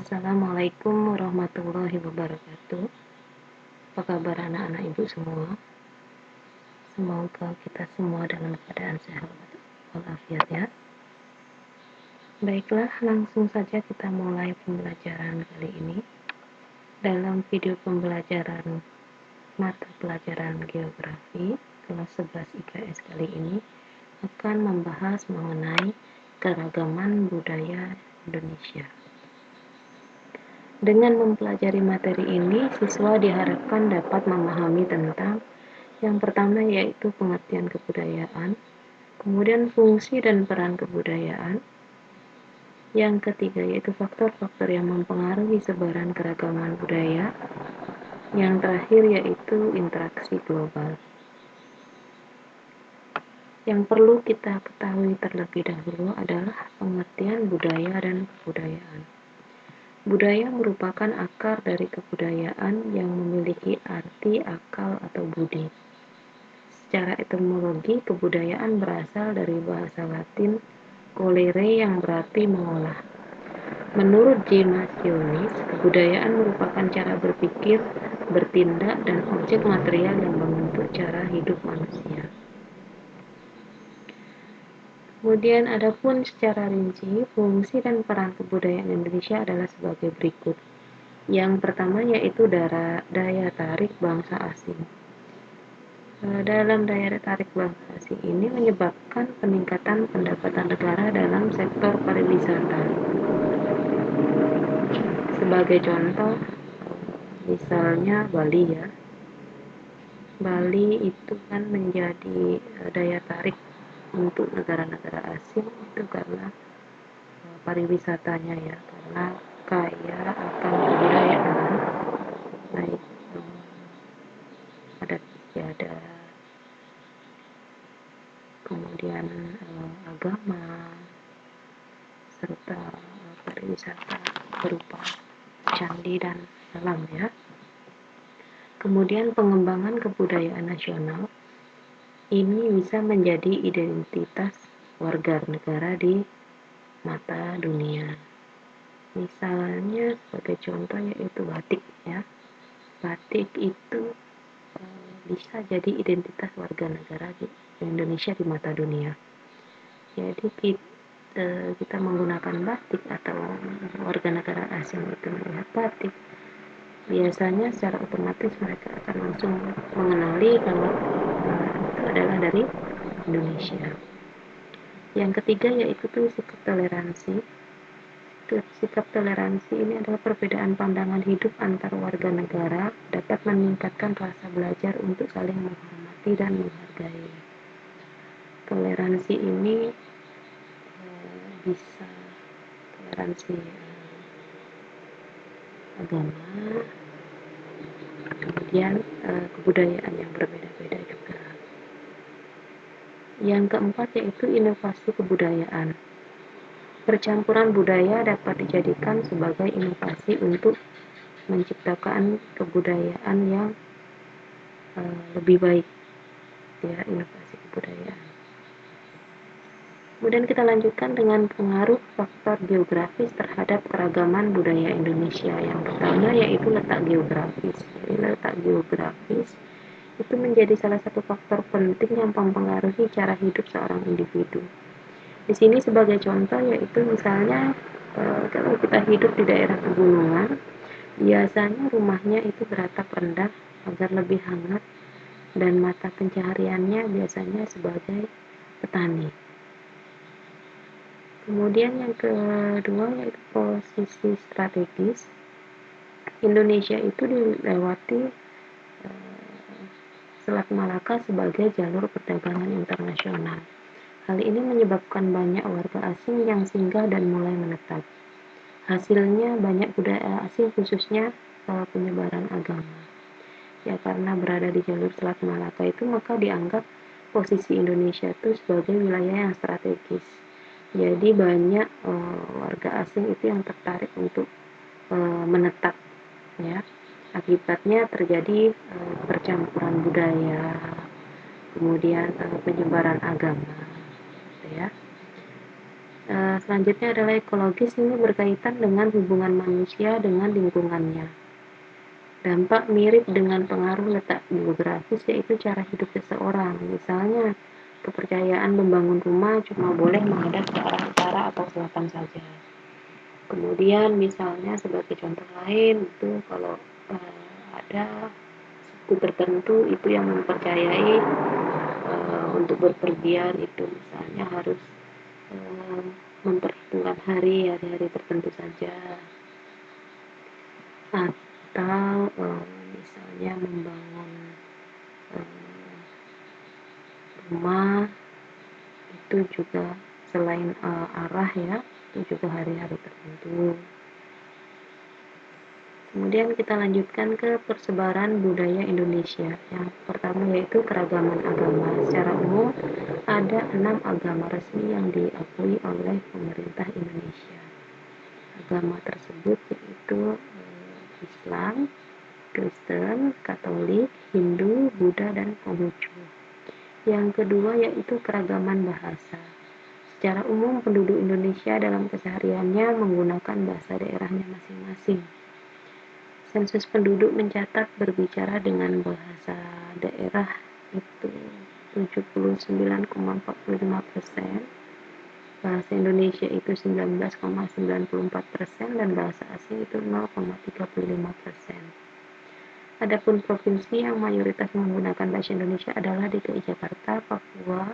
Assalamualaikum warahmatullahi wabarakatuh. Apa kabar anak-anak ibu semua? Semoga kita semua dalam keadaan sehat walafiat ya. Baiklah, langsung saja kita mulai pembelajaran kali ini. Dalam video pembelajaran mata pelajaran geografi kelas 11 IPS kali ini akan membahas mengenai keragaman budaya Indonesia. Dengan mempelajari materi ini, siswa diharapkan dapat memahami tentang yang pertama yaitu pengertian kebudayaan, kemudian fungsi dan peran kebudayaan, yang ketiga yaitu faktor-faktor yang mempengaruhi sebaran keragaman budaya, yang terakhir yaitu interaksi global. Yang perlu kita ketahui terlebih dahulu adalah pengertian budaya dan kebudayaan. Budaya merupakan akar dari kebudayaan yang memiliki arti akal atau budi. Secara etimologi, kebudayaan berasal dari bahasa Latin colere yang berarti mengolah. Menurut James Joyce, kebudayaan merupakan cara berpikir, bertindak, dan objek material yang membentuk cara hidup manusia. Kemudian adapun secara rinci, fungsi dan peran kebudayaan Indonesia adalah sebagai berikut. Yang pertama yaitu daya tarik bangsa asing. Dalam daya tarik bangsa asing ini menyebabkan peningkatan pendapatan negara dalam sektor pariwisata. Sebagai contoh, misalnya Bali ya. Bali itu kan menjadi daya tarik untuk negara-negara asing itu karena pariwisatanya ya, karena kaya akan kebudayaan, baik adat istiadat, kemudian agama, serta pariwisata berupa candi dan alam ya. Kemudian pengembangan kebudayaan nasional ini bisa menjadi identitas warga negara di mata dunia. Misalnya sebagai contoh yaitu batik ya. Batik itu bisa jadi identitas warga negara di Indonesia di mata dunia. Jadi kita menggunakan batik atau warga negara asing itu melihat batik, biasanya secara otomatis mereka akan langsung mengenali kalau itu adalah dari Indonesia. Yang ketiga yaitu sikap toleransi. Sikap toleransi ini adalah perbedaan pandangan hidup antar warga negara dapat meningkatkan rasa belajar untuk saling menghormati dan menghargai. Toleransi ini bisa toleransi agama, kemudian kebudayaan yang berbeda-beda juga. Yang keempat yaitu inovasi kebudayaan. Percampuran budaya dapat dijadikan sebagai inovasi untuk menciptakan kebudayaan yang lebih baik ya, inovasi kebudayaan. Kemudian kita lanjutkan dengan pengaruh faktor geografis terhadap keragaman budaya Indonesia. Yang pertama yaitu letak geografis. Jadi letak geografis itu menjadi salah satu faktor penting yang mempengaruhi cara hidup seorang individu. Di sini sebagai contoh yaitu misalnya kalau kita hidup di daerah pegunungan, biasanya rumahnya itu beratap rendah agar lebih hangat dan mata pencahariannya biasanya sebagai petani. Kemudian yang kedua yaitu posisi strategis. Indonesia itu dilewati Selat Malaka sebagai jalur perdagangan internasional. Hal ini menyebabkan banyak warga asing yang singgah dan mulai menetap. Hasilnya banyak budaya asing khususnya penyebaran agama. Ya karena berada di jalur Selat Malaka itu maka dianggap posisi Indonesia itu sebagai wilayah yang strategis. Jadi banyak warga asing itu yang tertarik untuk menetap ya. Akibatnya terjadi percampuran budaya, kemudian penyebaran agama gitu ya. selanjutnya adalah ekologis. Ini berkaitan dengan hubungan manusia dengan lingkungannya. Dampak mirip dengan pengaruh letak geografis, yaitu cara hidup seseorang. Misalnya, kepercayaan membangun rumah cuma boleh menghadap ke arah utara atau selatan saja. Kemudian misalnya sebagai contoh lain itu kalau ada suku tertentu itu yang mempercayai untuk berpergian itu misalnya harus memperhitungkan hari-hari tertentu saja, atau misalnya membangun rumah itu juga selain arah ya, itu juga hari-hari tertentu. Kemudian kita lanjutkan ke persebaran budaya Indonesia. Yang pertama yaitu keragaman agama. Secara umum ada 6 agama resmi yang diakui oleh pemerintah Indonesia. Agama tersebut yaitu Islam, Kristen, Katolik, Hindu, Buddha, dan Konghucu. Yang kedua yaitu keragaman bahasa. Secara umum penduduk Indonesia dalam kesehariannya menggunakan bahasa daerahnya masing-masing. Sensus penduduk mencatat berbicara dengan bahasa daerah itu 79,45%, bahasa Indonesia itu 19,94%, dan bahasa asing itu 0,35%. Adapun provinsi yang mayoritas menggunakan bahasa Indonesia adalah DKI Jakarta, Papua,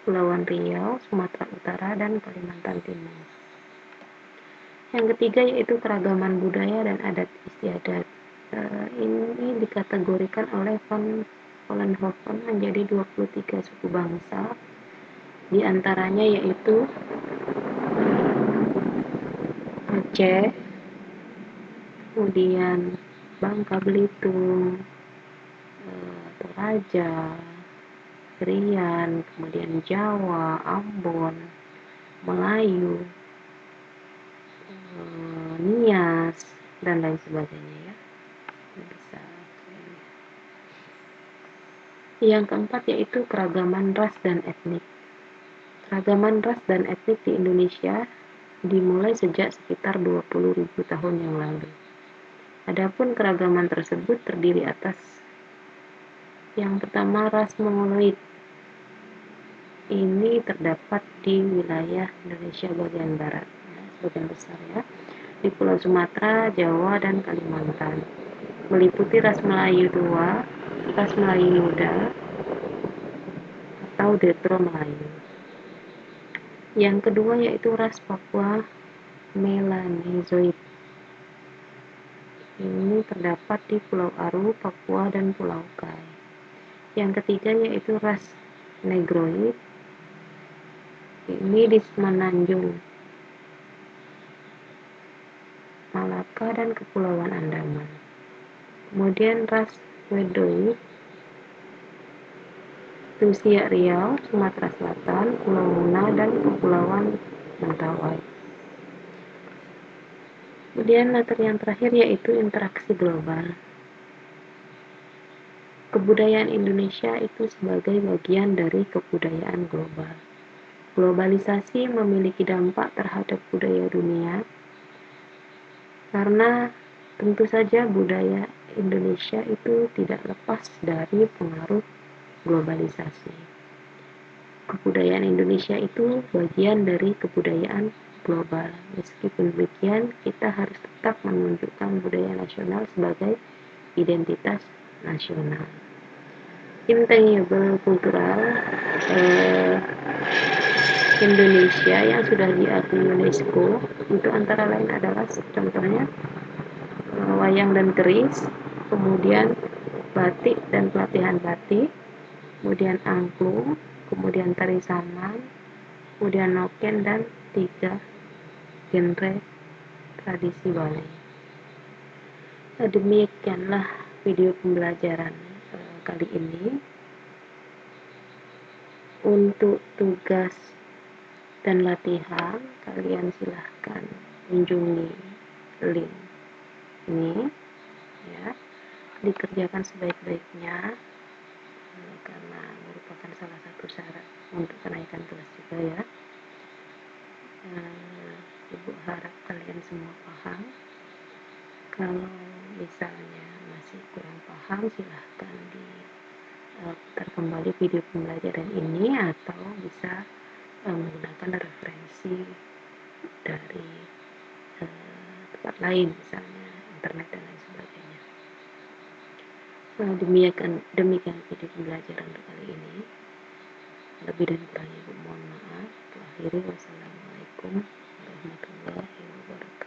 Kepulauan Riau, Sumatera Utara, dan Kalimantan Timur. Yang ketiga yaitu keragaman budaya dan adat istiadat. Ini dikategorikan oleh Van Vollenhoven menjadi 23 suku bangsa. Di antaranya yaitu Aceh, kemudian Bangka Belitung, Toraja, Riau, kemudian Jawa, Ambon, Melayu, Nias, dan lain sebagainya ya. Bisa. Yang keempat yaitu keragaman ras dan etnik. Keragaman ras dan etnik di Indonesia dimulai sejak sekitar 20.000 tahun yang lalu. Adapun keragaman tersebut terdiri atas yang pertama ras Mongoloid. Ini terdapat di wilayah Indonesia bagian barat, ya, sebagian besar ya, di Pulau Sumatera, Jawa, dan Kalimantan. Meliputi ras Melayu tua, ras Melayu muda, atau Detro Melayu. Yang kedua yaitu ras Papua Melanezoid. Ini terdapat di Pulau Aru, Papua, dan Pulau Kai. Yang ketiga yaitu ras Negroid. Ini di Semenanjung, Malaka, dan Kepulauan Andaman. Kemudian ras Wedoid itu Siak Riau, Sumatera Selatan, Pulau Muna, dan Kepulauan Mentawai. Kemudian materi yang terakhir yaitu interaksi global. Kebudayaan Indonesia itu sebagai bagian dari kebudayaan global. Globalisasi memiliki dampak terhadap budaya dunia karena tentu saja budaya Indonesia itu tidak lepas dari pengaruh globalisasi. Kebudayaan Indonesia itu bagian dari kebudayaan global. Meskipun demikian, kita harus tetap menunjukkan budaya nasional sebagai identitas nasional. Intangible kultural Indonesia yang sudah diakui UNESCO itu antara lain adalah contohnya wayang dan keris, kemudian batik dan pelatihan batik, kemudian angklung, kemudian tari saman, kemudian noken, dan 3 genre tradisi Bali. Demikianlah video pembelajaran kali ini. Untuk tugas dan latihan, kalian silahkan kunjungi link ini ya, dikerjakan sebaik-baiknya karena merupakan salah satu syarat untuk kenaikan kelas juga ya. Ibu harap kalian semua paham. Kalau misalnya masih kurang paham, silahkan putar kembali video pembelajaran ini, atau bisa menggunakan referensi dari tempat lain, misalnya internet dan lain sebagainya. Demikian video pembelajaran untuk kali ini. Lebih dan kurangnya mohon maaf. Wassalamualaikum warahmatullahi wabarakatuh.